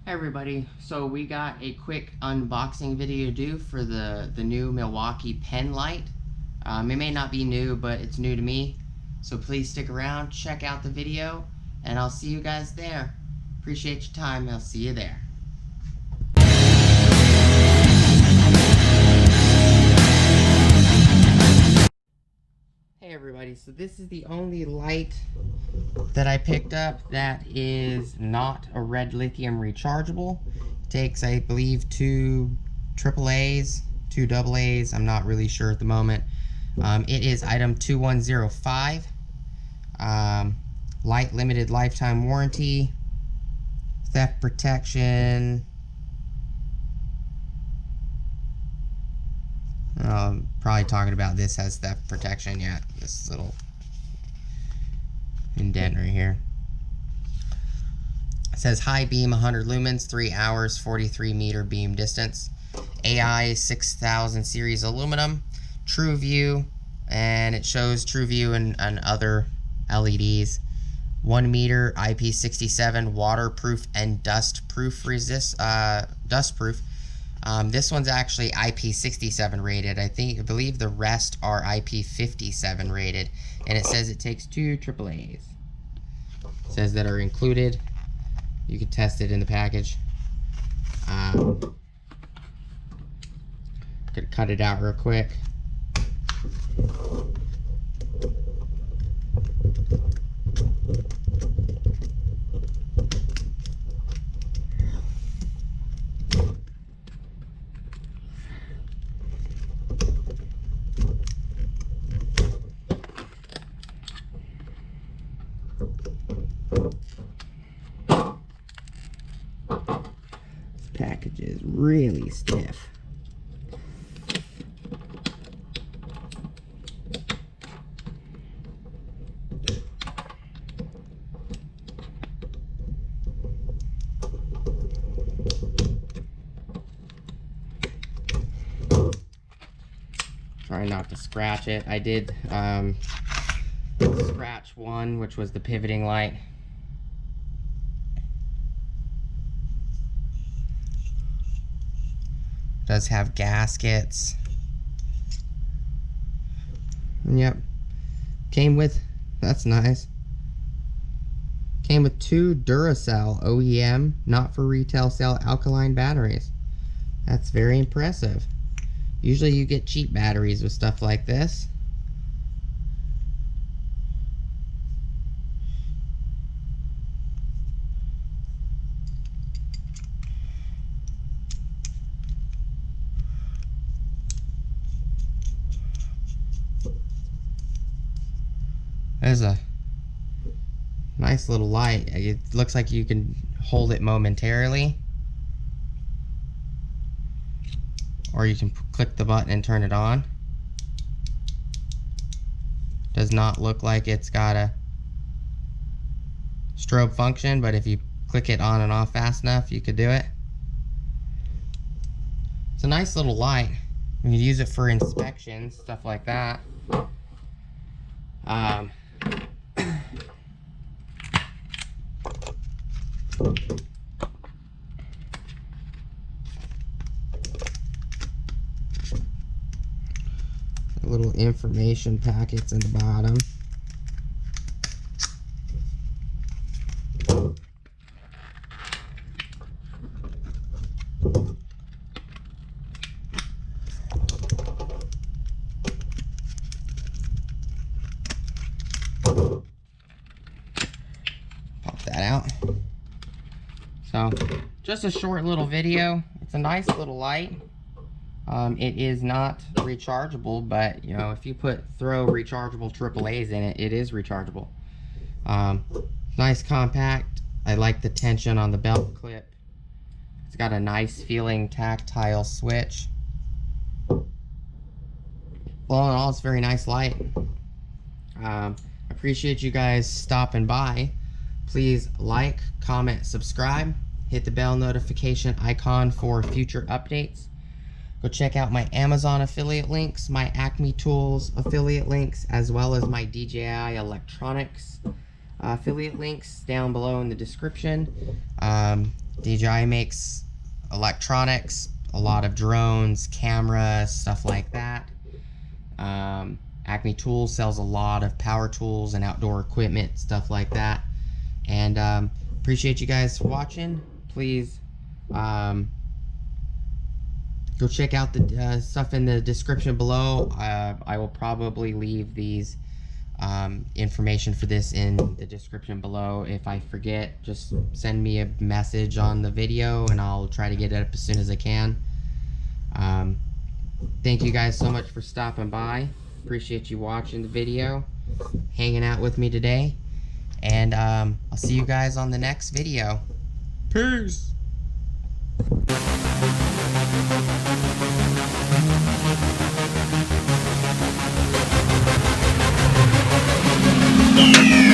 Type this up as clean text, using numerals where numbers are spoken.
Hey everybody, so we got a quick unboxing video to do for the new Milwaukee pen light. It may not be new, but it's new to me. So please stick around, check out the video, and I'll see you guys there. Appreciate your time, and I'll see you there. Hey everybody, so this is the only light that I picked up that is not a red lithium rechargeable. It takes, I believe, 2 AAAs, 2 AA's, I'm not really sure at the moment. It is item 2105. Light limited lifetime warranty, theft protection. Probably talking about this has theft protection. Yeah, this little indent right here. It says high beam 100 lumens, 3 hours, 43 meter beam distance. AI 6000 series aluminum, true view, and it shows true view and other LEDs. 1 meter, IP67, waterproof and dustproof dustproof. This one's actually IP67 rated. I believe the rest are IP57 rated, and it says it takes 2 AAAs. It says that are included. You can test it in the package. Gonna cut it out real quick. Package is really stiff. Try not to scratch it. I did scratch one, which was the pivoting light. Does have gaskets. Yep. Came with, that's nice. Came with 2 Duracell OEM, not for retail sale alkaline batteries. That's very impressive. Usually you get cheap batteries with stuff like this. There's a nice little light. It looks like you can hold it momentarily, or you can click the button and turn it on. Does not look like it's got a strobe function, but if you click it on and off fast enough, you could do it. It's a nice little light. You can use it for inspections, stuff like that. Little information packets in the bottom. Pop that out. So, just a short little video. It's a nice little light. It is not rechargeable, but you know, if you throw rechargeable AAAs in it, it is rechargeable. Nice compact. I like the tension on the belt clip. It's got a nice feeling tactile switch. All in all, it's a very nice light. Appreciate you guys stopping by. Please like, comment, subscribe. Hit the bell notification icon for future updates. Go check out my Amazon affiliate links, my Acme Tools affiliate links, as well as my DJI Electronics affiliate links down below in the description. DJI makes electronics, a lot of drones, cameras, stuff like that. Acme Tools sells a lot of power tools and outdoor equipment, stuff like that. And appreciate you guys watching. Please go check out the stuff in the description below. I will probably leave these information for this in the description below. If I forget, just send me a message on the video and I'll try to get it up as soon as I can. Thank you guys so much for stopping by. Appreciate you watching the video, hanging out with me today, and I'll see you guys on the next video. Peace. Yeah.